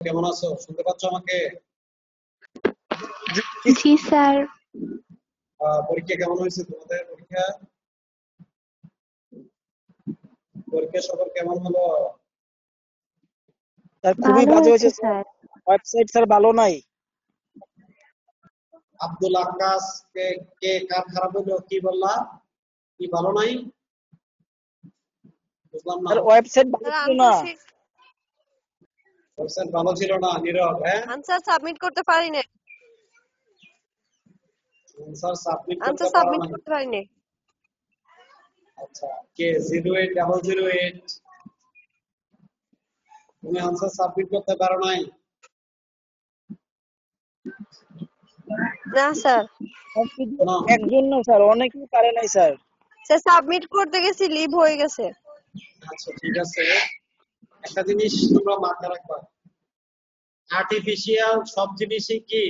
কেমন আছো? শুনতে পাচ্ছ আমাকে? জি স্যার। পরীক্ষা কেমন হয়েছে তোমাদের? পরীক্ষা পরীক্ষা সফর কেমন হলো? স্যার খুবই ভালো বাজে হয়েছে হয়েছে স্যার। স্যার। ওয়েবসাইট স্যার ভালো নাই। আব্দুল আক্কাস কে কে কার খারাপ হলো কি বললা? কি ভালো নাই? বুঝলাম না। স্যার ওয়েবসাইট ভালো স্যার ছিল না। আনসার শিট ওয়েবসাইট ভালো ছিল না, নীরব। হ্যাঁ, আনসার সাবমিট করতে পারি না। আনসার সাবমিট করতে আনসার পারো সাবমিট নাই? করতে পারি না। আচ্ছা, কে 08008 তুমি আনসার সাবমিট করতে পারো নাই? না স্যার। স্যার শুধু না। একজন না স্যার, অনেকেই পারে নাই স্যার। স্যার সাবমিট করতে গেছি লিভ হয়ে গেছে। আচ্ছা, ঠিক আছে। একটা জিনিস তোমরা মাথায় রাখবা, আর্টিফিশিয়াল সব জিনিসই কি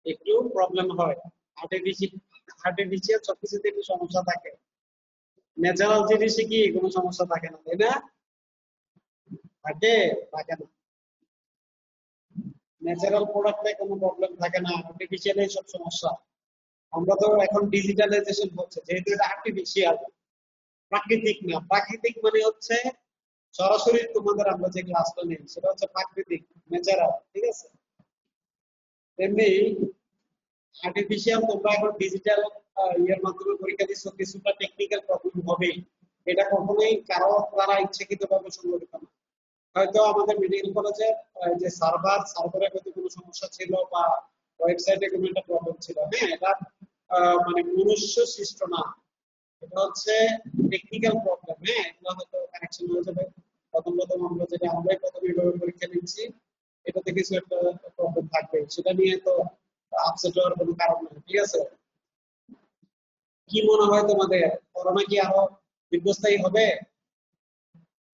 একটু প্রবলেম হয়। আর্টিফিশিয়াল আর্টিফিশিয়াল সবকিছুতে একটু সমস্যা থাকে। ন্যাচারাল জিনিসে কি কোনো সমস্যা থাকে না, তাই না? থাকে? থাকে না। ন্যাচারাল প্রোডাক্টে কোনো প্রবলেম থাকে না, আর্টিফিশিয়ালে সব সমস্যা। আমরা তো এখন ডিজিটালাইজেশন হচ্ছে, যেহেতু এটা আর্টিফিশিয়াল, প্রাকৃতিক না। প্রাকৃতিক মানে হচ্ছে সরাসরি তোমাদের আমরা যে ক্লাসটা নেই সেটা হচ্ছে প্রাকৃতিক, ন্যাচারাল, ঠিক আছে? তেমনি আর্টিফিশিয়াল তোমরা এখন ডিজিটাল ইয়ের মাধ্যমে পরীক্ষা দিচ্ছ, কিছুটা টেকনিক্যাল প্রবলেম হবে। এটা কখনোই কারো দ্বারা ইচ্ছাকৃতভাবে সংঘটিত না। হয়তো আমাদের মেডিকেল কলেজের যে সার্ভারে হয়তো কোনো সমস্যা ছিল, বা ওয়েবসাইটে কোনো একটা প্রবলেম ছিল। হ্যাঁ, এটা মানে মনুষ্য সৃষ্ট না, এটা হচ্ছে টেকনিক্যাল প্রবলেম। হ্যাঁ, এগুলো হয়তো কানেকশন হয়ে যাবে। প্রথম প্রথম আমরা যেটা আমরাই প্রথম এইভাবে পরীক্ষা নিচ্ছি, এটাতে কিছু একটা প্রবলেম থাকবে, সেটা নিয়ে তো আপসেট হওয়ার কোনো কারণ নেই, ঠিক আছে? কি মনে হয় তোমাদের, করোনা কি আরো দীর্ঘস্থায়ী হবে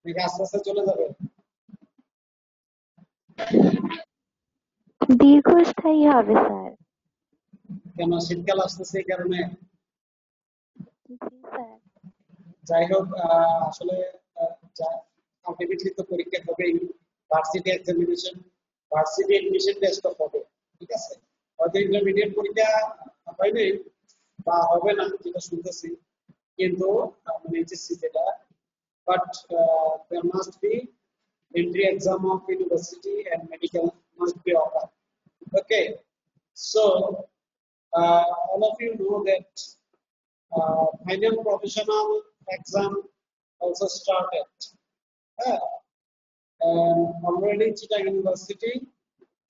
নাকি আস্তে আস্তে চলে যাবে? দীর্ঘস্থায়ী হবে স্যার। কেন, শীতকাল আসতেছে এই কারণে? জি স্যার। যাই হোক, আসলে আলটিমেটলি তো পরীক্ষা হবেই। Varsity examination, varsity admission test হবে, ঠিক আছে? হয়তো ইন্টারমিডিয়েট পরীক্ষা হয় নাই বা হবে না, যেটা শুনতেছি, কিন্তু মানে এইচএসসি যেটা, but there must be entry exam of university and medical must be offered. Okay, so all of you know that final professional exam also started. Uh, already Chittagong University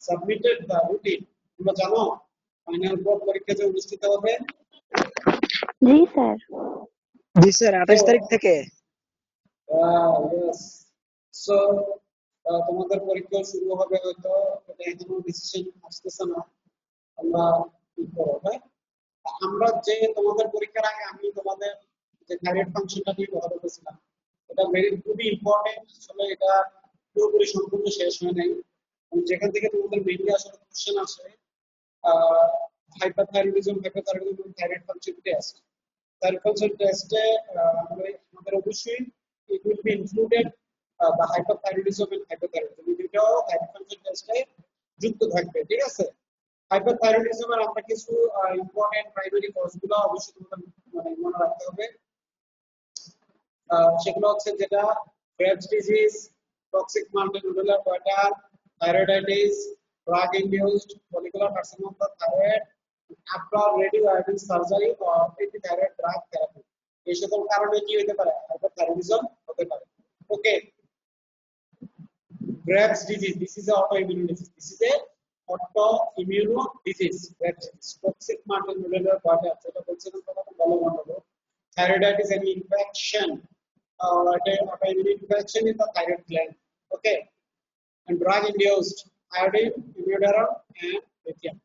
submitted the routine. তোমরা জানো final পরীক্ষা যে অনুষ্ঠিত হবে? জি sir. জি sir, 28 তারিখ So, থেকে। yes. So, তোমাদের পরীক্ষা শুরু হবে হয়তো, এটা এখনো ডিসিশন আসতেছে না। আমরা কি করবো, হ্যাঁ? আমরা যে তোমাদের পরীক্ষার আগে আমি তোমাদের যে থাইরয়েড ফাংশনটা নিয়ে কথা বলতেছিলাম, এটা খুবই ইম্পর্টেন্ট। আসলে এটা পুরোপুরি সম্পূর্ণ শেষ হয় নাই। যেখান থেকে তোমাদের মেইনলি আসলে কোশ্চেন আসে hyperthyroidism, thyroid function test. Thyroid function টেস্টে আমাদের অবশ্যই it will be included the hyperthyroidism and hypothyroidism, এই দুটোও থাইরয়েড ফাংশন টেস্টে যুক্ত থাকবে, ঠিক আছে? হাইপারথাইরয়েডিজম এর আমরা কিছু ইম্পর্টেন্ট প্রাইমারি কজগুলো অবশ্যই তোমাদের মানে মনে রাখতে হবে। সেগুলো হচ্ছে যেটা Graves disease, toxic multinuclear goiter, thyroiditis, drug induced follicular carcinoma of the thyroid after radioiodine surgery or anti-thyroid drug therapy, এই সকল কারণে কি হতে পারে, হাইপারথাইরয়েডিজম হতে পারে। ওকে, Graves' disease, this is an autoimmune disease. This is a autoimmune disease. Graves' disease. Toxic multinuclear goiter, যেটা বলছিলাম তখন ভালো মনে হলো। Thyroiditis, an infection, autoimmune infection in the thyroid gland. Okay, and drug-induced iodine, immunoderm, and lithium.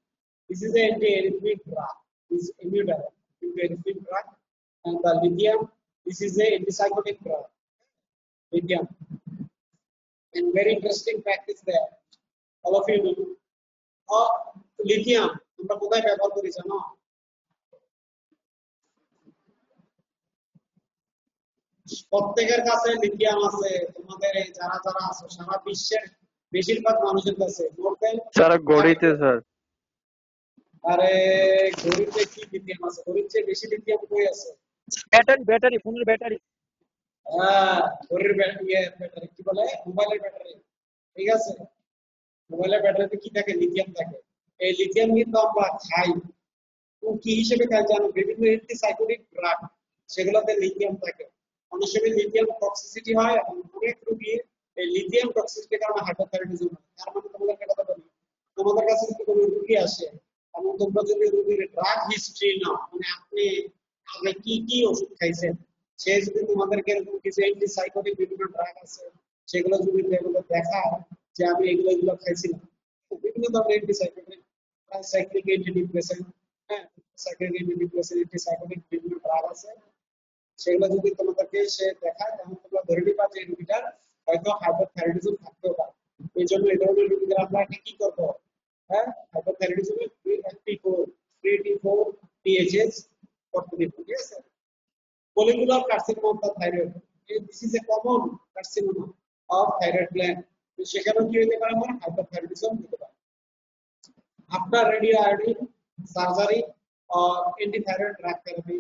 This is the anti-arrhythmic drug. This is immunoderm, anti-arrhythmic drug, and the lithium. This is the antipsychotic drug. Lithium. And very interesting fact is there. All of you know. Lithium আমরা কোথায় ব্যবহার করি জানো? প্রত্যেকের কাছে lithium আছে। তোমাদের এই যারা যারা আছে সারা বিশ্বের বেশিরভাগ মানুষের কাছে মোর দেন স্যার ঘড়িতে স্যার। আরে ঘড়িতে কি লিথিয়াম আছে? ঘড়ির চেয়ে বেশি লিথিয়াম কই আছে? ব্যাটারি ফোনের ব্যাটারি। হ্যাঁ, ঘড়ির ব্যাটারি কি বলে, মোবাইলের ব্যাটারি। ঠিক আছে, মোবাইলের ব্যাটারিতে কি থাকে? লিথিয়াম থাকে। এই লিথিয়াম কিন্তু আমরা খাই। কি হিসেবে খাই জানো? বিভিন্ন অ্যান্টিসাইকোটিক ড্রাগ, সেগুলোতে লিথিয়াম থাকে। অনেক সময় লিথিয়াম টক্সিসিটি হয় এবং অনেক রোগী এই লিথিয়াম টক্সিসিটির কারণে হাইপোথাইরয়েডিজম হয়। তার মানে তোমাদের একটা কথা বলি, তোমাদের কাছে যদি কোনো রোগী আসে এবং তোমরা যদি রোগীর ড্রাগ হিস্ট্রি নাও, মানে আপনি আগে কি কি ওষুধ খাইছেন, সে যদি তোমাদেরকে এরকম কিছু অ্যান্টিসাইকোটিক বিভিন্ন ড্রাগ আছে সেগুলো যদি এগুলো দেখায় যে আমি এগুলো এগুলো খাইছিলাম, বিভিন্ন ধরনের অ্যান্টিসাইকোটিক, সাইক্লিক অ্যান্টিডিপ্রেসেন্ট, হ্যাঁ, সাইক্লিক অ্যান্টিডিপ্রেসেন্ট, অ্যান্টিসাইকোটিক বিভিন্ন ড্রাগ আছে, সেগুলো যদি তোমাদেরকে সে দেখায় তখন তোমরা ধরে নিবা যে রোগীটার হয়তো হাইপোথাইরয়েডিজম থাকতেও পারে। এই জন্য এই ধরনের রোগীদের আমরা একটা কি করবো, হ্যাঁ, হাইপোথাইরয়েডিজমে ফ্রি T4 THS করতে দিব। ঠিক আছে, follicular carcinoma of the thyroid, this is a common carcinoma of thyroid gland, তো সেখানেও কি হতে পারে? আমার হাইপোথাইরয়েডিজম হতে পারে। আপনার radio iodine surgery or antithyroid drug therapy,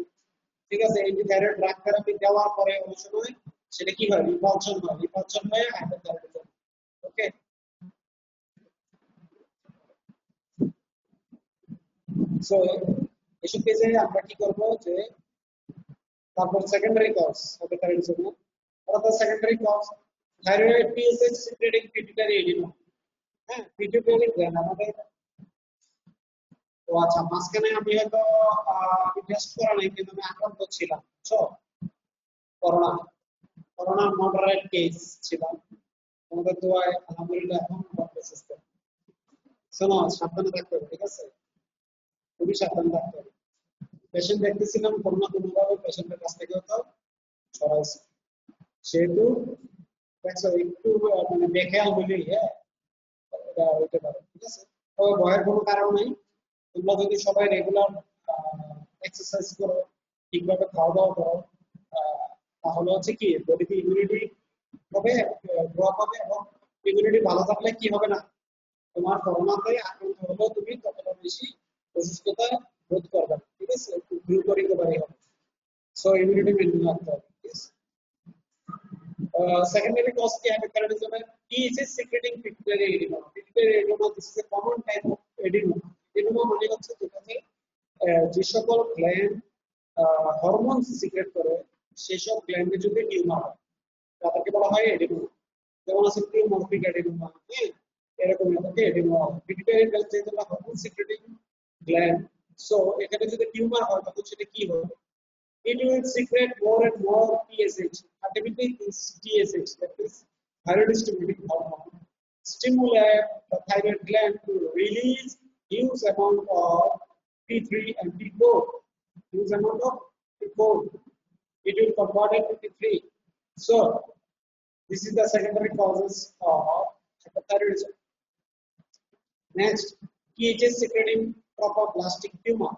ঠিক আছে, অ্যান্টিথাইরয়েড ড্রাগ থেরাপি দেওয়ার পরে অনেক সময় সেটা কি হয়? রিপালশন হয়ে হাইপোথাইরয়েডিজম। ওকে, সো এসব কেসে আমরা কি করব যে তারপর সেকেন্ডারি কজ হাইপোথাইরয়েডিজম, অর্থাৎ secondary cause thyroid TSH secreting pituitary adenoma. হ্যাঁ, পিটুইটারি গ্ল্যান্ড আমাদের। তো আচ্ছা, মাঝখানে আমি হয়তো টেস্ট করা নাই কিন্তু আমি আক্রান্ত ছিলাম, বুঝছো, করোনা করোনা মডারেট কেস ছিলাম। তোমাদের দোয়ায় আলহামদুলিল্লাহ এখন সুস্থ। শোনো, সাবধানে থাকতে হবে, ঠিক আছে, খুবই সাবধানে থাকতে হবে। পেশেন্ট দেখতেছিলাম, করোনা কোনোভাবে পেশেন্টের কাছ থেকে হতো ছড়াইছে, সেহেতু দেখছো একটু মানে বেখেয়াল হইলেই, হ্যাঁ, এটা হইতে পারে। ঠিক আছে, তবে ভয়ের কোনো কারণ নেই। তোমরা যদি সবাই রেগুলার এক্সারসাইজ করো, ঠিকভাবে খাওয়া দাওয়া করো, তাহলে হচ্ছে কি বডিতে ইমিউনিটি হবে, ড্রপ হবে, এবং ইমিউনিটি ভালো থাকলে কি হবে না, তোমার করোনাতে আক্রান্ত হলেও তুমি ততটা বেশি অসুস্থতা বোধ করবে না। ঠিক আছে, একটু দ্রুত রিকভারি হবে। সো ইমিউনিটি মেনটেন রাখতে হবে। ঠিক আছে, secondary cause কি hypothyroidism है? He is secreting pituitary edema. Pituitary edema, this is a common type of edema. Edema মানে হচ্ছে যেখানে যে সকল গ্ল্যান্ড হরমোন সিক্রেট করে সেসব গ্ল্যান্ডে যদি টিউমার হয় তাদেরকে বলা হয় এডিনোমা। যেমন আছে প্রিমরফিক এডিনোমা, হ্যাঁ, এরকম এটাকে এডিনোমা। পিটুইটারি গ্ল্যান্ড যেহেতু হরমোন সিক্রেটিং গ্ল্যান্ড, সো এখানে যদি টিউমার হয় তখন সেটা কি হবে? It will secrete more and more TSH. Ultimately, this TSH, that is thyroid stimulating hormone, stimulate the thyroid gland to release huge amount of T3 and T4. Huge amount of T4. It will convert it to T3. So, this is the secondary causes of hypothyroidism. Next, THS secreting trophoblastic tumor.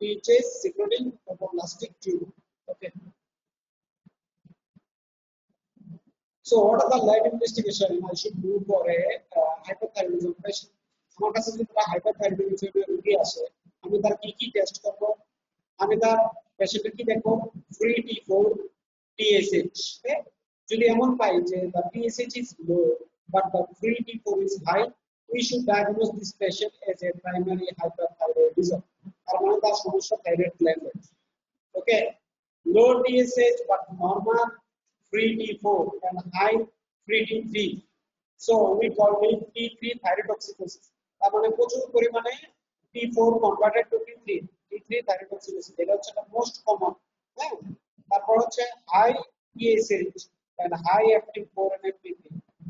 THS secreting trophoblastic tumor. Okay. So, what are the lab investigation I should do for a hypothyroidism patient? আমার কাছে যদি hyperthyroidism রোগী আসে, আমি তার কি কি test করব? আমি তার পেশেন্টের কি দেখব? Free T4 TSH। যদি এমন পাই যে the TSH is low but the free T4 is high, we should diagnose this patient as a primary hyperthyroidism. তার মানে তার সমস্যা থাইরয়েড গ্ল্যান্ডের। Okay, low TSH but normal free T4 and high free T3, so we call it T3 thyrotoxicosis. তার মানে প্রচুর পরিমাণে T4 converted to T3 thyrotoxicosis, এটা হচ্ছে মোস্ট কমন। হ্যাঁ, তারপর হচ্ছে high TSH and high FT4 and FT3.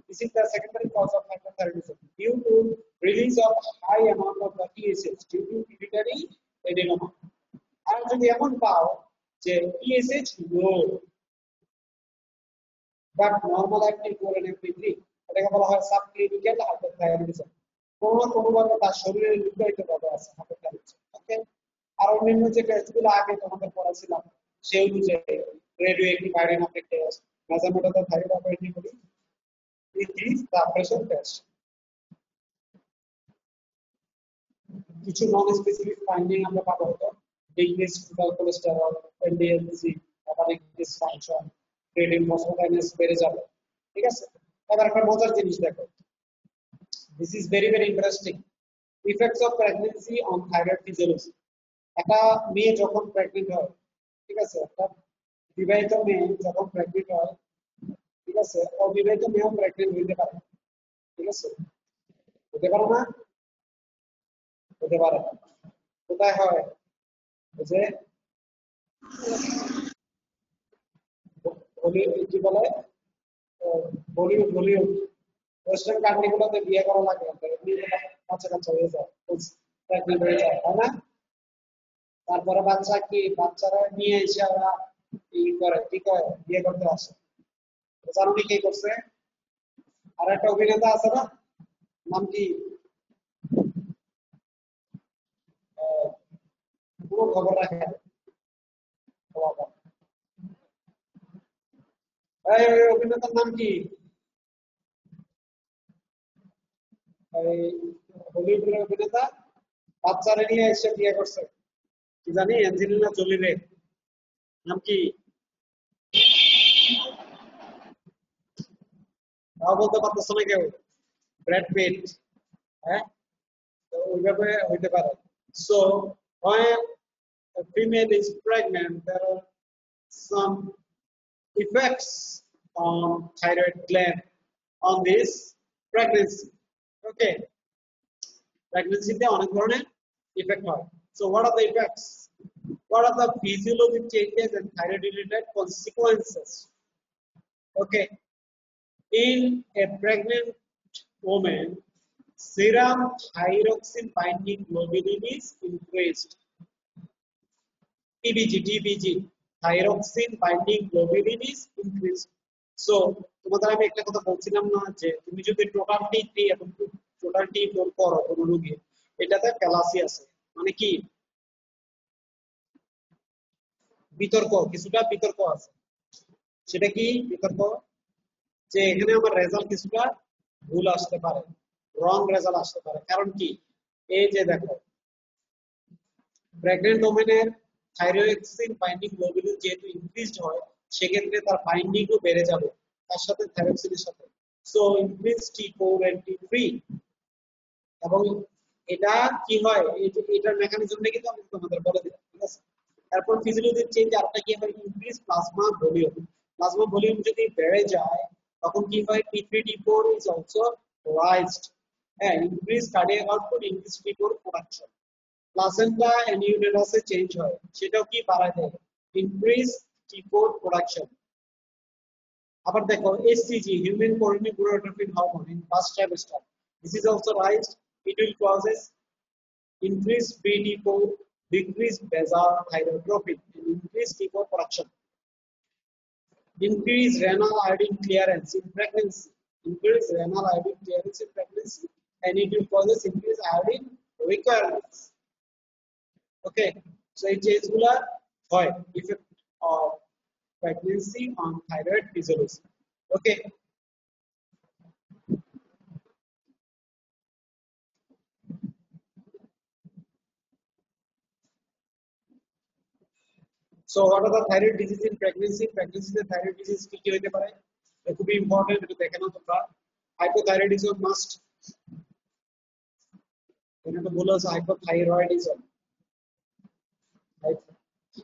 This is the secondary cause of hypothyroidism due to release of high amount of the TSH due to pituitary adenoma. আর যদি এমন পাও যে TSH low but normal FT4 and FT3, এটাকে বলা হয় subclinical hypothyroidism. কোনোভাবে তার শরীরে লুকায়িত ভাবে আছে হাইপোথাইরয়েডিজম। ওকে, আর অন্যান্য যে টেস্টগুলো আগে তোমাদের পড়াছিলাম সেই অনুযায়ী radio active iron uptake test, measurement of the thyroid antibody, it is the pressure test. কিছু নন স্পেসিফিক ফাইন্ডিং আমরা পাবো হয়তো ডিক্রিজ টোটাল কোলেস্টেরল, এলডিএল-সি, আবার ইনক্রিজ ফাংশন, ক্রিয়েটিন ফসফোকাইনেজ বেড়ে যাবে। ঠিক আছে, এবার একটা মজার জিনিস দেখো, this is very very interesting, effects of pregnancy on thyroid physiology. একটা মেয়ে যখন প্রেগনেন্ট হয়, ঠিক আছে, একটা বিবাহিত মেয়ে যখন প্রেগনেন্ট হয়, ঠিক আছে, অবিবাহিত মেয়েও প্রেগনেন্ট হইতে পারে, ঠিক আছে, হতে পারে না, হতে পারে। কোথায় হয়? ওই যে কি বলে, বলিউড বলিউড ওয়েস্টার্ন কান্ট্রি গুলোতে বিয়ে করা লাগে, এমনি বাচ্চা কাচ্চা হয়ে যায়, প্রেগনেন্ট হয়ে যায়, তাই না? তারপরে বাচ্চা কি বাচ্চারা নিয়ে এসে ওরা কি করে বিয়ে করতে আসে। জানো কি করছে? আর একটা অভিনেতা আছে না, নাম কি, পুরো খবর রাখে না। ও বাবা। ওই অভিনেতার নাম কি? ওই হলিউডের অভিনেতা বাচ্চারা নিয়ে এসে বিয়ে করছে, কি জানি, অ্যাঞ্জেলিনা জোলি রে, নাম কি? তাও বলতে পারতেছ না কেউ? Brad Pitt. হ্যাঁ, তো ওইভাবে হইতে পারে। So when a female is pregnant, there are some effects on thyroid gland on this pregnancy. Okay, pregnancy তে অনেক ধরনের ইফেক্ট হয়। So what are the effects? What are the physiologic changes and thyroid related consequences? Okay, in a pregnant woman, serum thyroxine binding globulin is increased. TBG, thyroxine binding globulin is increased. So তোমাদের আমি একটা কথা বলছিলাম না, যে তুমি যদি total T3 এবং টোটাল T4 করো কোনো রোগী, এটাতে ফ্যালাসি আছে, মানে কি বিতর্ক, কিছুটা বিতর্ক আছে। সেটা কি বিতর্ক? যে এখানে আমার রেজাল্ট কিছুটা ভুল আসতে পারে, রং রেজাল্ট আসতে পারে। কারণ কি, এই যে দেখো, প্রেগন্যান্ট ওমেনের থাইরোক্সিন বাইন্ডিং গ্লোবুলিন যেহেতু ইনক্রিজড হয়, সেক্ষেত্রে তার বাইন্ডিংও বেড়ে যাবে তার সাথে থাইরোক্সিনের সাথে। So increase T4 and T3, এবং এটা কি হয়, এটার মেকানিজমটা কিন্তু আমি তোমাদের বলে দিলাম, ঠিক আছে। তারপর ফিজিওলজির চেঞ্জ আরেকটা কি হয়, increase plasma volume. Plasma volume যদি বেড়ে যায়, তখন কি হয়, T3 T4 is also raised, হ্যাঁ, increase cardiac output, increase T4 production. Placenta অ্যানিউরেটাসে চেঞ্জ হয়, সেটাও কি বাড়ায় দেয়, ইনক্রিজ T4 প্রোডাকশন। আবার দেখো HCG, human Corinne gonadotropin hormone in first trimester, this is also raised, it will causes increased BT4, decreased basal thyrotropin, and increased T4 production. Increased renal iodine clearance in pregnancy, increased renal iodine clearance in pregnancy, and it will causes increased iodine requirements. Okay, so এই চেঞ্জগুলো হয় effect of pregnancy on thyroid physiology. Okay, so what are the thyroid disease in pregnancy? Pregnancy তে thyroid disease কি কি হতে পারে, এটা খুবই important, এটা দেখে নাও তোমরা। হাইপোথাইরয়েডিজম মাস্ট, এটা তো বলা আছে হাইপোথাইরয়েডিজম,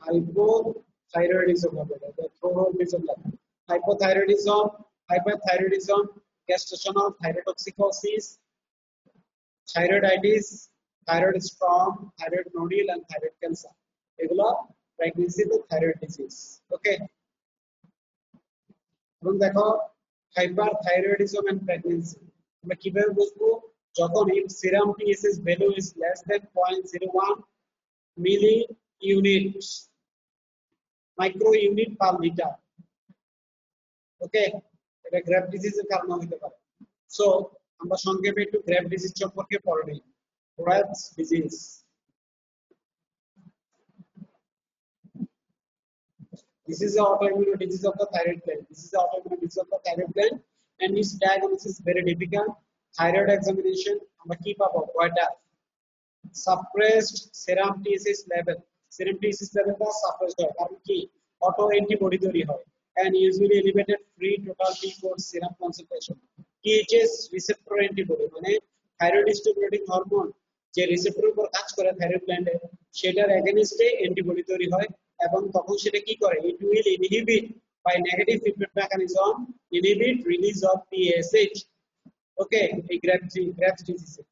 hypothyroidism হবে, এটা থ্রোরোডিজম লাগে। hypothyroidism, hyperthyroidism, gestational thyrotoxicosis, thyroiditis, thyroid storm, thyroid nodule and thyroid cancer, এগুলো প্রেগন্যান্সি তে থাইরয়েড ডিজিজ। ওকে, এবং দেখো hyperthyroidism and pregnancy আমরা কিভাবে বুঝবো, যখন serum TSH value is less than 0.01 milli unit micro unit per litre. Okay, এটা Graves ডিজিজের কারণে হতে পারে। সো আমরা সংক্ষেপে একটু গ্রেভ ডিজিজ সম্পর্কে পড়ে নিই। Graves disease, this is the autoimmune disease of the thyroid gland. This is the autoimmune disease of the thyroid gland, and its diagnosis is very difficult. Thyroid examination আমরা কি পাবো, কয়টা সাপ্রেসড সেরাম TSH level, সেরাম TSH লেভেলটা suppressed হয় কারণ কি auto antibody তৈরি হয় and usually elevated free total T4 serum concentration THS receptor antibody মানে থাইরয়েড স্টিমুলেটিং হরমোন যে রিসেপ্টরের উপর কাজ করে থাইরয়েড গ্ল্যান্ডে সেটার এগেইনস্টে অ্যান্টিবডি তৈরি হয় এবং তখন সেটা কি করে it will inhibit by negative feedback mechanism inhibit release of TSH okay এই গ্রেভস ডিজিজে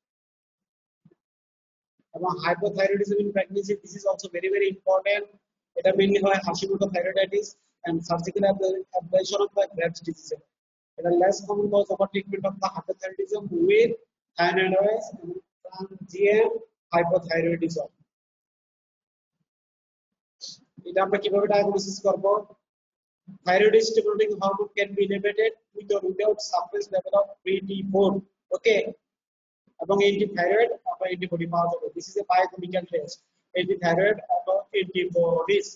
এবং hypothyroidism in pregnancy this is also very very important এটা মেইনলি হয় Hashimoto thyroiditis and surgical ablation of the Graves' disease এটা less common cause of treatment of the hypothyroidism with thiamidines and transient hypothyroidism এটা আমরা কিভাবে diagnosis করব thyroid stimulating hormone can be elevated with or without suppressed level of free T4 okay এবং antithyroid অথবা antibody পাওয়া যাবে this is A biochemical test antithyroid অথবা antibodies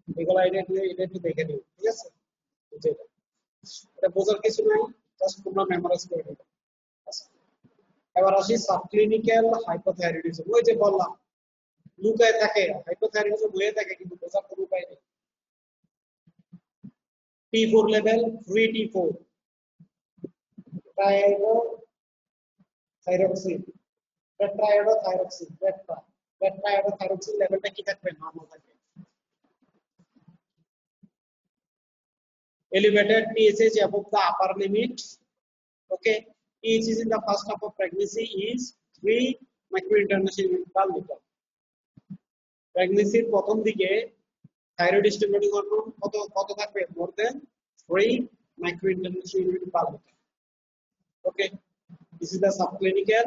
এগুলো এটা একটু দেখে নিও ঠিক আছে যেটা এটা বোঝার কিছু নাই জাস্ট তোমরা মেমোরাইজ করে নেবে এবার আসি সাবক্লিনিক্যাল হাইপোথাইরয়েডিজম ওই যে বললাম লুকায় থাকে হাইপোথাইরয়েডিজম হয়ে থাকে কিন্তু বোঝার কোনো উপায় নেই T4 level free T4 thyroxine tetraiodothyronine tetraiodothyronine লেভেলটা কি থাকবে নরমাল থাকবে elevated TSH above the upper limit okay TSH in the first half of pregnancy is 3 microinternational unit per liter pregnancy এর প্রথম দিকে থাইরয়েড স্টিমুলেটিং হরমোন কত থাকবে মোর দেন 3 microinternational unit per liter okay this is the subclinical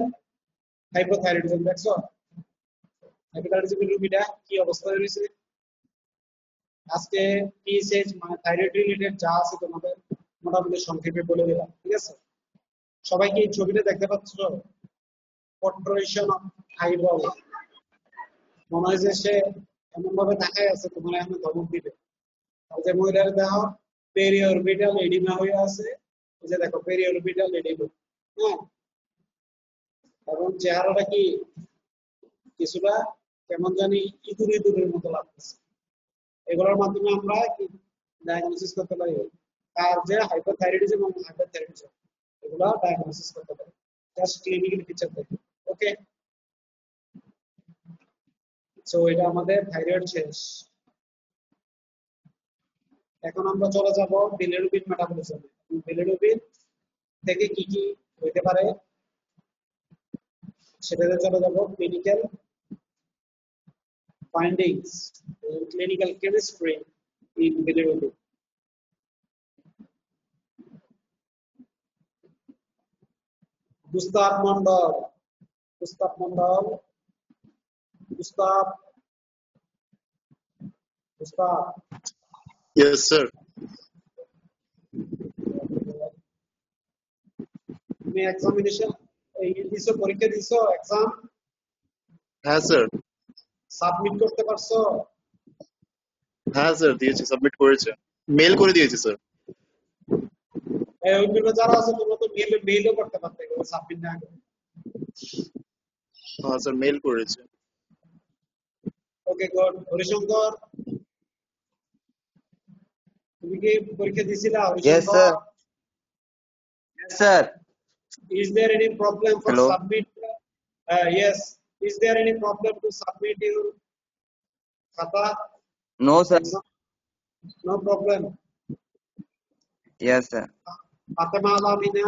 hypothyroidism that's all hypothyroidism এর রোগীটা কি অবস্থায় রয়েছে আজকে টিএসএইচ মানে থাইরয়েড রিলেটেড যা আছে তোমাদের মোটামুটি সংক্ষেপে বলে দিলাম ঠিক আছে সবাই কি এই ছবিটা দেখতে পাচ্ছো পোর্ট্রেশন অফ আইবল মনে হয় যে সে এমন ভাবে তাকায় আছে তোমার এখন ধমক দিবে আর যে মহিলার দেখো পেরিঅরবিটাল এডিমা হয়ে আছে এই যে দেখো পেরিঅরবিটাল এডিমা হ্যাঁ এবং চেহারাটা কি কিছুটা কেমন জানি ইঁদুরের মতো লাগতেছে এগুলোর মাধ্যমে আমরা কি ডায়াগনোসিস করতে পারি আর যে হাইপোথাইরয়েডিজম এবং হাইপারথাইরয়েডিজম এগুলো ডায়াগনোসিস করতে পারি জাস্ট ক্লিনিক্যাল পিকচার দেখে ওকে সো এটা আমাদের থাইরয়েড শেষ এখন আমরা চলে যাব বিলিরুবিন মেটাবলিজম বিলিরুবিন থেকে কি কি হতে পারে সেটাতে চলে যাব clinical findings in clinical chemistry in bilirubin. Gustav Mondal. Gustav. Yes, sir. তুমি এক্সামিনেশন এই দিছো পরীক্ষা দিছো এক্সাম হ্যাঁ স্যার সাবমিট করতে পারছো হ্যাঁ স্যার দিয়েছি সাবমিট করেছে মেল করে দিয়েছি স্যার ওইগুলো যারা আছে তোমরা তো মেইলও করতে পারতে এগুলো সাবমিট না করে হ্যাঁ স্যার মেল করেছে ওকে গুড হরিশঙ্কর তুমি কি পরীক্ষা দিছিলা Yes, sir. Yes, sir. Is there any problem for Hello. submit yes is there any problem to submit your khata No, sir. no problem Yes, sir. Fatima Alamina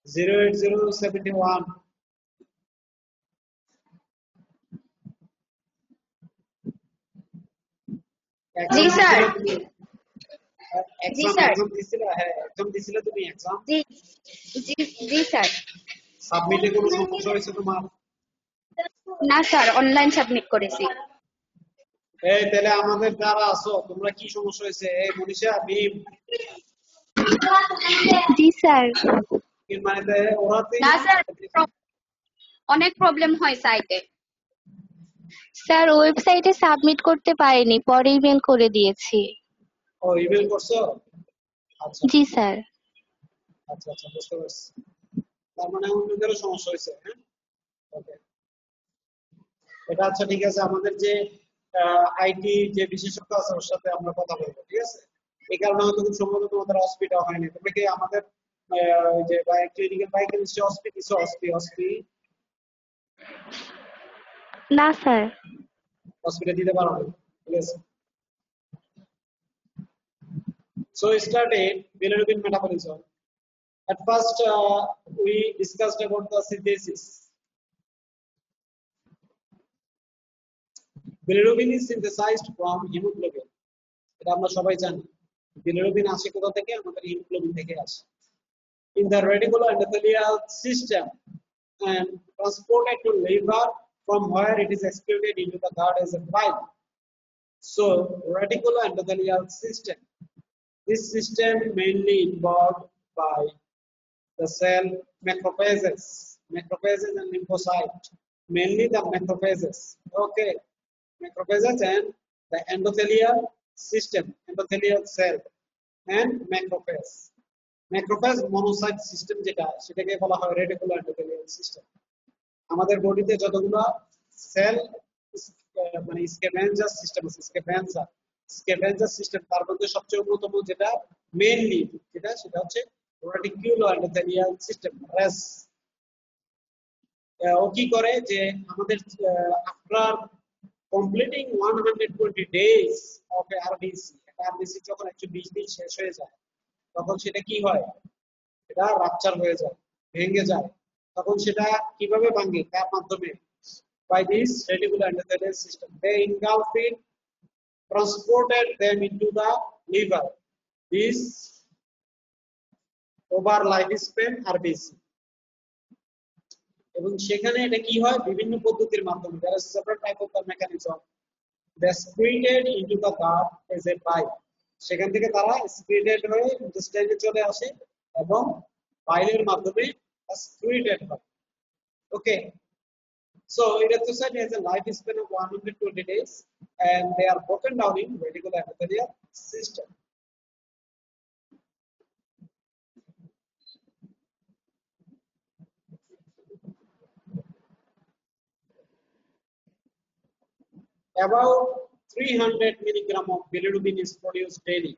08071 ji sir ji sir. Exam दिছিলা হ্যাঁ exam দিছিলা তুমি exam जी जी जी sir সাবমিটে কোনো সমস্যা হয়েছে তোমার না sir online submit করেছি এই তাহলে আমাদের যারা আছো তোমরা কি সমস্যা হয়েছে এই মনীষা মিম জি স্যার কি মানে ওরা না স্যার অনেক প্রবলেম হয় সাইটে স্যার ওয়েবসাইটে সাবমিট করতে পারিনি পরে ইমেল করে দিয়েছি ও ইমেল করছো আচ্ছা জি স্যার আচ্ছা আচ্ছা, বুঝতে পারছি। তার মানে অন্যদেরও সমস্যা হয়েছে, হ্যাঁ? ওকে, এটা আচ্ছা ঠিক আছে। আমাদের যে আইটি যে বিশেষজ্ঞ আছে ওর সাথে আমরা কথা বলবো, ঠিক আছে? এই কারণে হয়তো খুব সম্ভবত তোমাদের অসুবিধা হয়নি। তোমরা কি আমাদের যে ক্লিনিক্যাল বায়োকেমিস্ট্রি অসপি কিছু অসপি না স্যার। হসপিটাল দিতে পারো না, ঠিক আছে? So started bilirubin metabolism. At first, we discussed about the synthesis. Bilirubin is synthesized from hemoglobin. এটা আমরা সবাই জানি। বিলিরুবিন আসে কোথা থেকে? আমাদের হিমোগ্লোবিন থেকে আসে। In the reticular endothelial system and transported to liver, from where it is excreted into the gut as a bile. So, reticular endothelial system. This system mainly involved by the cell macrophages and lymphocytes, mainly the macrophages. Okay, macrophages and the endothelial system, endothelial cell and macrophage. Macrophage monocyte system যেটা সেটাকে বলা হয় reticular endothelial system. আমাদের বডিতে যতগুলো sell মানে scavenger system আছে, scavenger system, তার মধ্যে সবচেয়ে অন্যতম যেটা মেইনলি যেটা সেটা হচ্ছে রেটিকুলার এন্ডোথেলিয়াল সিস্টেম, রেস। ও কি করে যে আমাদের after completing 120 days of RBC, RBC যখন 120 দিন শেষ হয়ে যায় তখন সেটা কি হয়? এটা রাপচার হয়ে যায়, ভেঙে যায়। তখন সেটা কিভাবে ভাঙে? কার মাধ্যমে? by this reticular endothelial system. They engulf it, transported them into the liver. This over lifespan RBC. এবং সেখানে এটা কি হয়? বিভিন্ন পদ্ধতির মাধ্যমে। There are several type of the mechanism. They secreted into the gut as a bile. সেখান থেকে তারা secreted হয়ে ইন্টেস্টাইনে চলে আসে এবং বাইলের মাধ্যমে secreted হয়। ওকে, so erythrocyte has a lifespan of 120 days and they are broken down in reticular endothelial system. About 300 milligram of bilirubin is produced daily.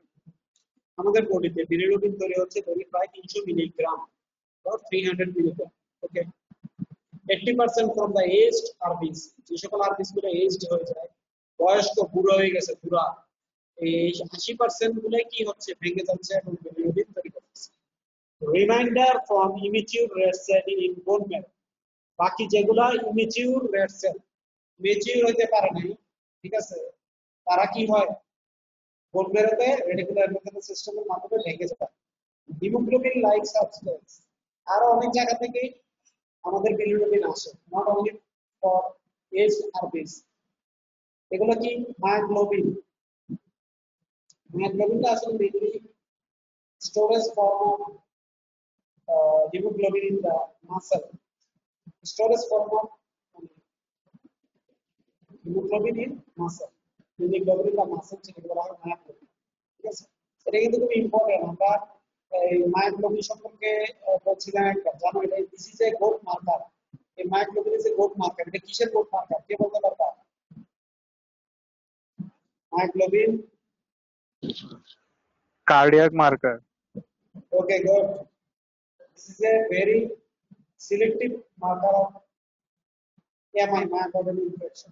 আমাদের বডিতে বিলিরুবিন তৈরি হচ্ছে প্রায় 300 milligram or 300 milligram. Okay, 80% from the aged RBC. যে সকল RBC গুলো aged হয়ে যায়, বয়স্ক বুড়ো হয়ে গেছে, বুড়া, এই 80% গুলাই কি হচ্ছে? ভেঙে যাচ্ছে এবং বিলিরুবিন তৈরি করছে। Reminder from immature red cell in bone marrow. বাকি যেগুলা ইমিচিউর রেড সেল, ম্যাচিউর হতে পারে নাই, ঠিক আছে, তারা কি হয়? বোন ম্যারোতে রেটিকুলার এন্ডোথেলিয়াল সিস্টেমের মাধ্যমে ভেঙে যায়। হিমোগ্লোবিন লাইক সাবস্টেন্স আরো অনেক জায়গা থেকে আমাদের বিলিরুবিন আসে, নট অনলি ফর এজ আরবিস। এগুলো কি? মায়োগ্লোবিন। মায়োগ্লোবিনটা আসলে mainly storage form of hemoglobin in the muscle. Storage form of hemoglobin in muscle. Hemoglobin in the muscle যেটাকে বলা হয় মায়োগ্লোবিন, ঠিক আছে? এটা কিন্তু খুব ইম্পর্টেন্ট। আমরা এই মায়োগ্লোবিন সম্পর্কে বলছিলাম একবার, জানো এটা this is a gold marker. এই myoglobin is a gold marker. এটা কিসের গোল্ড মার্কার? কে বলতে পারবা? Myoglobin cardiac marker. Okay, good. This is a very selective marker of MI, myocardial infarction.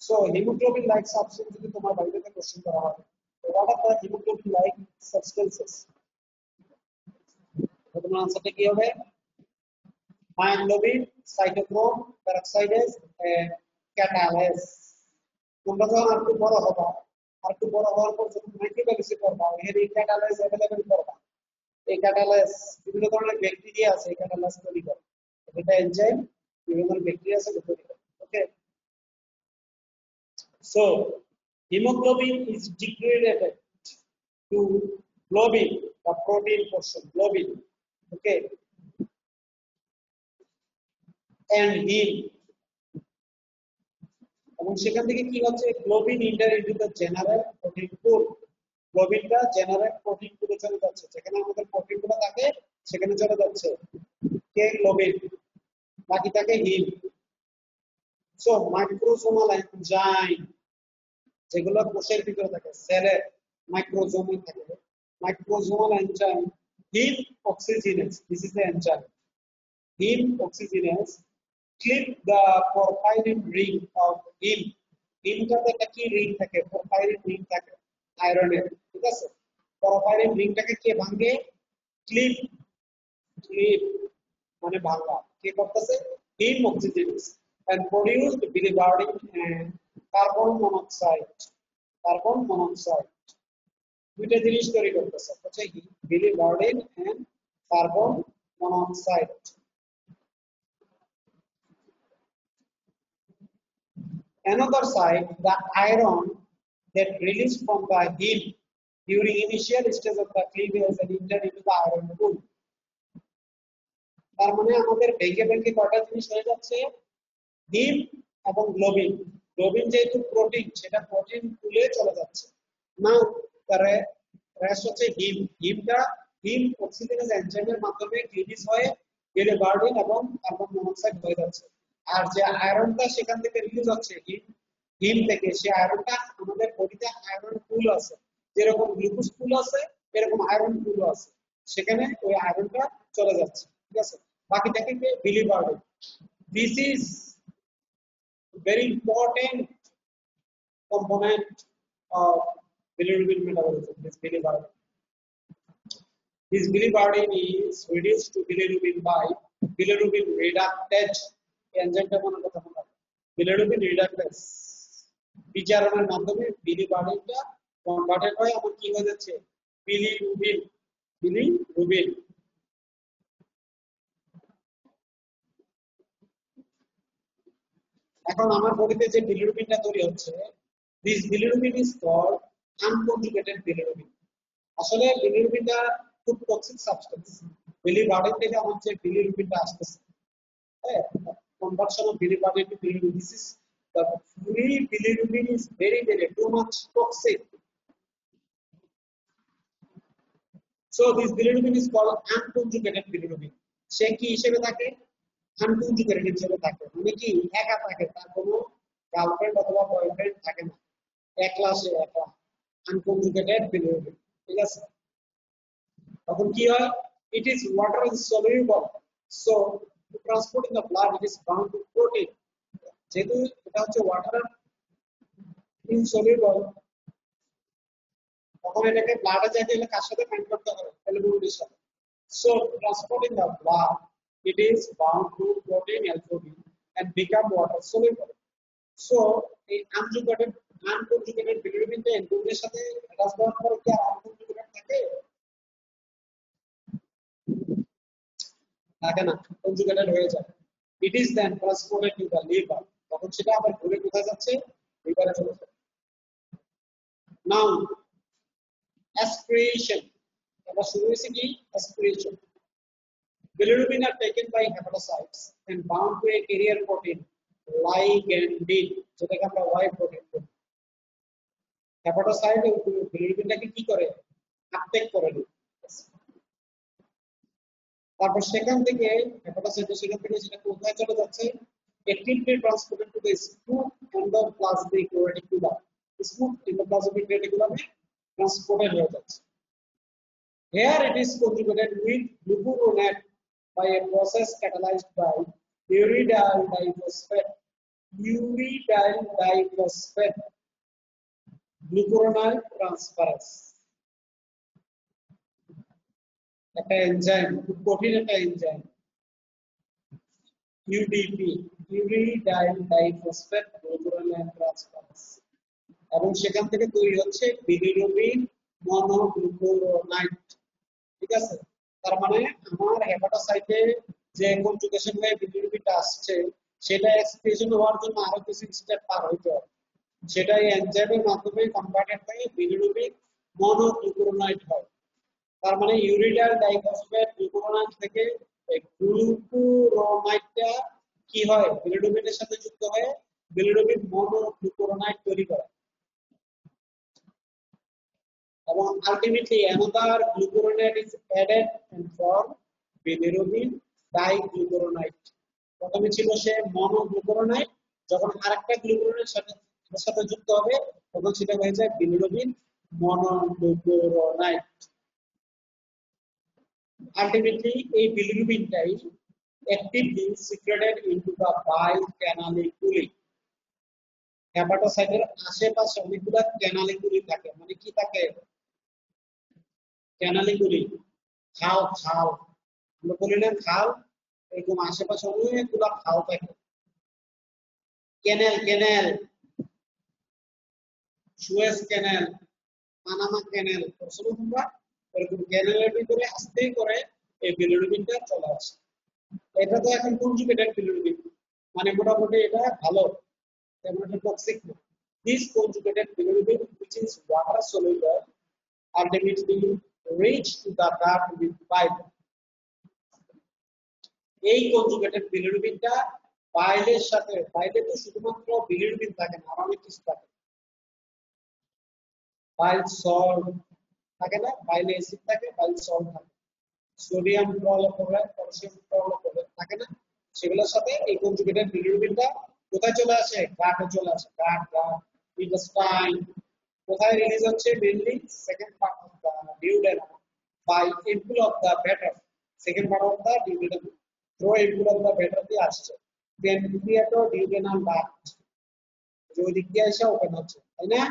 So hemoglobin like substance যদি তোমার বাইরেতে question করা হয়, what are the hemoglobin like substances? তোমার আনসারটা কি হবে? myoglobin, cytochrome, peroxidase and catalase. তোমরা যখন একটু বড় হবা, আর একটু বড় হওয়ার পর যখন মাইক্রোবায়োলজি পড়বা, এখানে এই ক্যাটালাইজ अवेलेबल করবা। এই ক্যাটালাইজ বিভিন্ন ধরনের ব্যাকটেরিয়া আছে, এই ক্যাটালাইজ তৈরি করে। এটা এনজাইম বিভিন্ন ধরনের ব্যাকটেরিয়া আছে তৈরি করে। ওকে, so hemoglobin is degraded to globin, the protein portion, globin. Okay, and heme. এবং সেখান থেকে কি হচ্ছে? Globin enter into the general protein pool. গ্লোবিনটা জেনারেল প্রোটিন পুলে চলে যাচ্ছে, যেখানে আমাদের প্রোটিনগুলো থাকে সেখানে চলে যাচ্ছে কে গ্লোবিন, বাকি থাকে হিম। সো মাইক্রোসোমাল এনজাইম যেগুলো কোষের ভিতরে থাকে, সেলের মাইক্রোজোমে থাকে, microsomal enzyme heme oxygenase, this is the enzyme heme oxygenase clip the porphyrin ring of heme, হিমটাতে একটা কি রিং থাকে, porphyrin ring থাকে আয়রনের, ঠিক আছে? porphyrin রিংটাকে কে ভাঙে? ক্লিপ, ক্লিপ মানে ভাঙা, কে করতেছে? হিম অক্সিজেনেস and produced biliverdin and carbon monoxide, carbon monoxide দুইটা জিনিস তৈরি করতেছে, হচ্ছে কি biliverdin and carbon monoxide. Another side, the iron that released from the heme during initial stage of the cleavage and entered into the iron pool. তার মানে আমাদের ভেঙে ভেঙে কয়টা জিনিস হয়ে যাচ্ছে, হিম এবং গ্লোবিন। গ্লোবিন যেহেতু প্রোটিন, সেটা প্রোটিন পুলে চলে যাচ্ছে না, তারে রেস্ট হচ্ছে হিম। হিমটা হিম অক্সিজেনেজ এনজাইমের মাধ্যমে ক্লিভেজ হয়ে বিলিভার্ডিন এবং কার্বন মনোক্সাইড হয়ে যাচ্ছে। আর যে আয়রনটা সেখান থেকে রিলিজ হচ্ছে হিম, হিম থেকে, সে আয়রনটা আমাদের বডিতে আয়রন পুল আছে, যেরকম গ্লুকোজ পুল আছে এরকম আয়রন পুল আছে, সেখানে ওই আয়রনটা চলে যাচ্ছে, ঠিক আছে? বাকি থাকে কি biliverdin. This is very important component of bilirubin metabolism, this biliverdin. This biliverdin is reduced to bilirubin by bilirubin reductase এনজাইমটা মনে কথা বলা, bilirubin reductase বিচারণের মাধ্যমে বিলিভার্ডিনটা কনভার্টেড হয়, আমার কি হয়ে যাচ্ছে? Bilirubin, bilirubin. এখন আমার বডিতে যে বিলিরুবিনটা তৈরি হচ্ছে, this bilirubin is called unconjugated bilirubin. আসলে বিলিরুবিনটা খুব টক্সিক সাবস্টেন্স। বিলিভার্ডিন থেকে আমার যে বিলিরুবিনটা আসতেছে, হ্যাঁ, conversion of biliverdin to bilirubin, this is the free bilirubin is very too much toxic. So this bilirubin is called unconjugated bilirubin. সে কি হিসেবে থাকে? আনকনজুগেটেড হিসেবে থাকে, মানে কি একা থাকে, তার কোনো গার্লফ্রেন্ড অথবা বয়ফ্রেন্ড থাকে না, একলা, সে একা, আনকনজুগেটেড বিলিরুবিন, ঠিক আছে? তখন কি হয়? It is water insoluble, so to transport in the blood it is bound to protein. যেহেতু এটা হচ্ছে ওয়াটার ইনসলিউবল, তখন এটাকে ব্লাডে যাইতে হলে কার সাথে বাইন্ড করতে হবে? অ্যালবুমিনের সাথে। So transporting the blood, it is bound to protein albumin and become water soluble. So এই unconjugated bilirubinটা অ্যালবুমিনের সাথে অ্যাটাচ হওয়ার পরে কি আর আনকনজুগেটেড থাকে? থাকে না, কনজুগেটেড হয়ে যায়। It is then transported to the liver, তখন সেটা আবার ঘুরে কোথায় যাচ্ছে? লিভারে চলে যাচ্ছে। Now aspiration, এটা শুরু হয়েছে কি? aspiration. Bilirubin are taken by hepatocytes and bound to a carrier protein ligandin, যেটাকে আমরা Y প্রোটিন বলি। হ্যাপাটোসাইট বিলিরুবিনটাকে কি করে? আপটেক করে নেয়। তারপর সেখান থেকে হেপাটোসাইট, সেখান থেকে সেটা কোথায় চলে যাচ্ছে? actively transported to the smooth endoplasmic reticulum, smooth endoplasmic reticulum A transported হয়ে যাচ্ছে। Here it is conjugated with glucuronate by a process catalyzed by uridyl diphosphate, uridyl diphosphate glucuronate transferase, একটা এনজাইম, খুব কঠিন একটা এনজাইম, ইউডিপি, ইউরিডাইল ডাইফসফেট গ্লুকুরোনাইট ট্রান্সফারেজ, এবং সেখান থেকে তৈরি হচ্ছে বিলিরুবিন মনোগ্লুকুরোনাইট, ঠিক আছে? তার মানে আমার হেপাটোসাইটে যে কনজুগেশন হয়ে বিলিরুবিনটা আসছে, সেটা এক্সপ্রেশন হওয়ার জন্য আরো কিছু স্টেপ পার হইতে হবে, সেটা এই এনজাইমের মাধ্যমে কনভার্টেড হয়ে বিলিরুবিন মনোগ্লুকুরোনাইট হয়। তার মানে ইউরিডাইল ডাইফসফেট গ্লুকুরোনাইট থেকে গ্লুকুরোনাইটটা কি হয়? বিলিরুবিনের সাথে যুক্ত হয়ে বিলিরুবিন মনোগ্লুকুরোনাইট তৈরি করে, এবং ultimately another glucuronate is added and form bilirubin diglucuronide. প্রথমে ছিল সে মনোগ্লুকুরোনাইড, যখন আরেকটা গ্লুকুরোনের সাথে এর সাথে যুক্ত হবে তখন সেটা হয়ে যায় বিলিরুবিন মনোগ্লুকুরোনাইড। আলটিমেটলি এই বিলিরুবিনটাই actively secreted into the bile canaliculi. হেপাটোসাইটের আশেপাশে অনেকগুলো ক্যানালিকুলি থাকে, মানে কি থাকে? ক্যানালিকুলি, খাল খাল, আমরা বলি না খাল, এরকম আশেপাশে অনেকগুলো খাল থাকে। ক্যানেল ক্যানেল, সুয়েজ ক্যানেল, পানামা ক্যানেল, পড়ছো তোমরা? এরকম ক্যানেলের ভিতরে আস্তে করে এই বিলিরুবিনটা চলে আসে। এটা তো এখন কনজুগেটেড বিলিরুবিন, মানে মোটামুটি এটা ভালো, তেমন একটা টক্সিক না। This conjugated bilirubin, which is water soluble, ultimately reach to the gut with bile. এই কনজুগেটেড বিলিরুবিনটা বাইলের সাথে, বাইলে তো শুধুমাত্র বিলিরুবিন থাকে না, আর অনেক কিছু থাকে। বাইল সল্ট থাকে না, বাইলে অ্যাসিড থাকে, বাইল সল্ট থাকে, সোডিয়াম ক্লোরাইড, পটাশিয়াম ক্লোরাইড থাকে না, সেগুলোর সাথে এই কনজুগেটেড বিলিরুবিনটা কোথায় চলে আসে? গাটে চলে আসে। গাট গাট ইন্টেস্টাইন কোথায় রিলিজ হচ্ছে? Mainly second part of the duodenum by ampulla of the Vater, second part of the duodenum through ampulla of the Vater দিয়ে আসছে। পেনক্রিয়াটো ডিউডেনাল ডাক্ট, যে ওই দিক দিয়ে এসে ওপেন হচ্ছে, তাই না?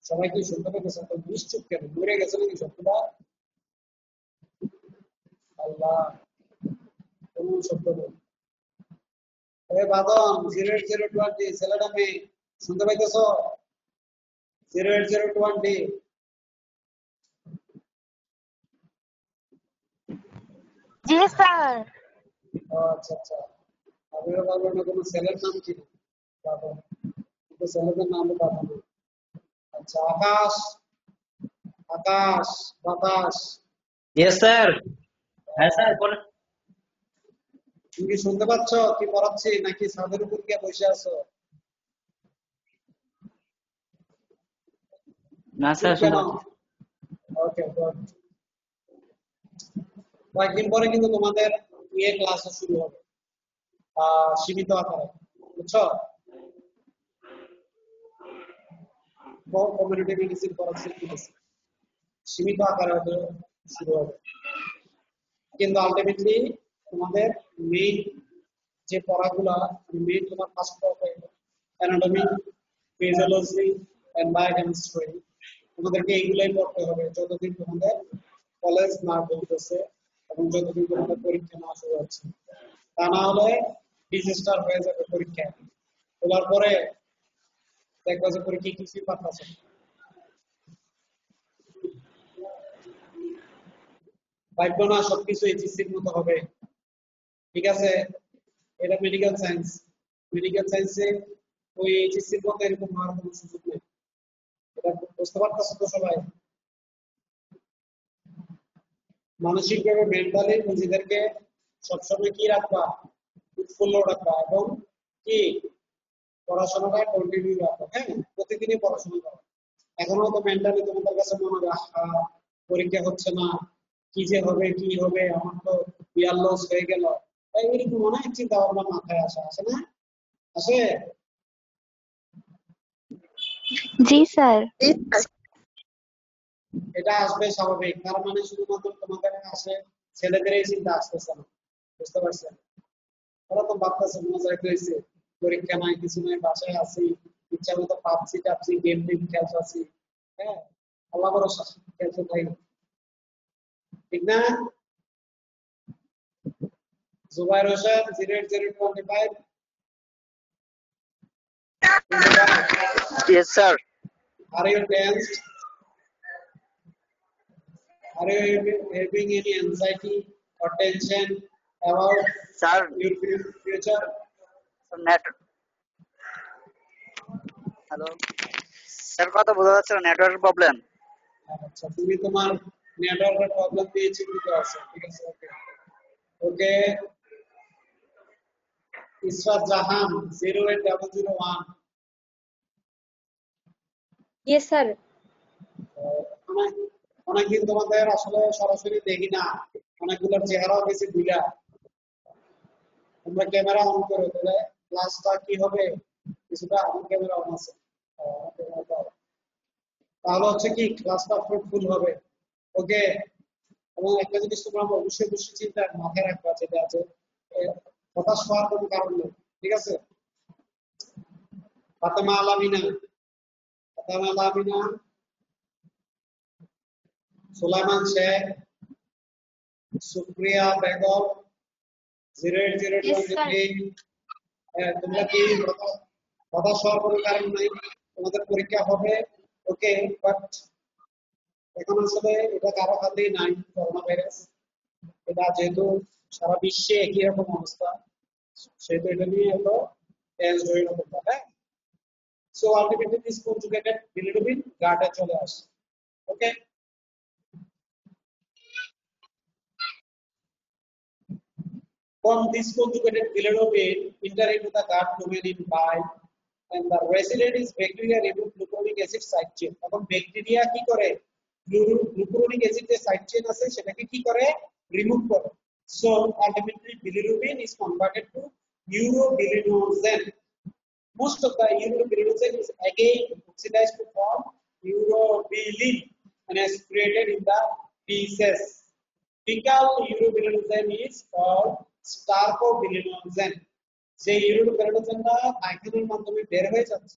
সবাই কি শুনতে পেতেছেন? তো নিশ্চুপ কেন, মরে গেছে নাকি শব্দটা? আল্লাহ, কোন শব্দ নেই। বাদন 08020 ছেলেটা মেয়ে শুনতে পাইতেছ? 08020। জি স্যার। আচ্ছা আচ্ছা, আমিও ভাবলাম না কোনো ছেলের নাম কি বাদন, কিন্তু ছেলেদের নামও বাদন। আচ্ছা, আকাশ আকাশ বাতাস, ইয়েস স্যার। হ্যাঁ স্যার বলেন। তুমি কি শুনতে পাচ্ছ কি পড়াচ্ছি, নাকি ছাদের উপর গিয়ে বসে আছো? না স্যার কেন? শুনতে ওকে, গুড। কয়েকদিন পরে কিন্তু তোমাদের ক্লাস শুরু হবে, সীমিত আকারে, বুঝছো? কমিউনিটি মেডিসিন পড়াচ্ছি, সীমিত আকারে হয়তো শুরু হবে, কিন্তু আলটিমেটলি তোমাদের মেইন যে পড়াগুলা, মেইন তোমার ফার্স্ট পড়া অ্যানাটমি, ফিজিওলজি এন্ড বায়োকেমিস্ট্রি, তোমাদেরকে এইগুলাই পড়তে হবে যতদিন তোমাদের কলেজ না বলতেছে এবং যতদিন তোমাদের পরীক্ষা না শুরু হচ্ছে। তা না হলে ডিজাস্টার হয়ে যাবে পরীক্ষা, তোলার পরে দেখবা যে পরীক্ষা কিছুই পাঠাচ্ছে। ভাববো না সবকিছু এইচএসসির মতো হবে, ঠিক আছে? এটা মেডিকেল সায়েন্স, মেডিকেল সায়েন্সে ওই এইচএসসির মতো এরকম হওয়ার কোনো সুযোগ নেই। এটা বুঝতে পারতেছো তো সবাই? মানসিকভাবে মেন্টালি নিজেদেরকে সবসময় কি রাখবা? উৎফুল্ল রাখবা, এবং কি পড়াশোনাটা কন্টিনিউ রাখবা। হ্যাঁ, প্রতিদিনই পড়াশোনা করো। এখনো তো মেন্টালি তোমাদের কাছে মনে হবে পরীক্ষা হচ্ছে না, কি যে হবে কি হবে, আমার তো ইয়ার লস হয়ে গেল, তাই এরকম অনেক চিন্তা ভাবনা মাথায় আসে না? আসে? জি স্যার। এটা আসবে স্বাভাবিক, তার মানে শুধুমাত্র তোমাদের আসে, ছেলেদের এই চিন্তা আসতেছে না, বুঝতে পারছেন? ওরা তো ভাবতেছে মজা হয়েছে, পরীক্ষা নাই কিছু নাই, বাসায় আছি, ইচ্ছা মতো পাচ্ছি টাপছি, গেম টেম খেলছি, হ্যাঁ, আল্লাহ ভরসা খেলতে থাকি, ঠিক না? Zubair Hossain 08025। Yes sir. Are you tensed? Are you having any anxiety or tension about sir your future? Net, hello sir, কথা বোঝা যাচ্ছে না, নেটওয়ার্কের প্রবলেম। আচ্ছা, তুমি তোমার নেটওয়ার্কের প্রবলেম দিয়ে চিন্তিত আছো, ঠিক আছে? ওকে ওকে। ইসরাত জাহান 08001। Yes sir. অনেক অনেকদিন তোমাদের আসলে সরাসরি দেখি না, অনেকগুলোর চেহারাও গেছে ভুলা। তোমরা ক্যামেরা অন করো, তাহলে ক্লাসটা কি হবে, কিছুটা আমার ক্যামেরা অন আছে, আমার ক্যামেরাটা on। তাহলে হচ্ছে কি ক্লাসটা ফ্রুটফুল হবে। ওকে, এবং একটা জিনিস তোমরা অবশ্যই অবশ্যই চিন্তা মাথায় রাখবা, যেটা আছে হতাশ হওয়ার কোনো কারণ নেই, ঠিক আছে? ফাতেমা আলামিনা, ফাতেমা আলামিনা, সুলাইমান শেখ, সুপ্রিয়া বেগম, 08023। তোমরা কি হতাশ হওয়ার কোনো কারণ নাই, তোমাদের পরীক্ষা হবে। ওকে, বাট এখন আসলে এটা কারো হাতেই নাই, করোনা ভাইরাস। এটা যেহেতু সারা বিশ্বে একই রকম অবস্থা, সেহেতু এটা নিয়ে হলো টেন্স হয়ে রকম, হ্যাঁ। So ultimately this conjugated bilirubin গার্ডে চলে আসে। Okay, from this conjugated bilirubin enter into the gut domain in bile, and the resident is bacteria remove glucuronic acid side chain। এখন ব্যাকটেরিয়া কি করে, গ্লুকুরোনিক অ্যাসিড যে সাইড চেইন আছে সেটাকে কি করে, রিমুভ করে। So ultimately bilirubin is converted to urobilinogen। Most of the urobilinogen is again oxidized to form urobilin and is created in the feces। Fecal urobilinogen is called stercobilinogen। যে ইউরোবিলিনোজেনটা পায়খানার মাধ্যমে বের হয়ে যাচ্ছে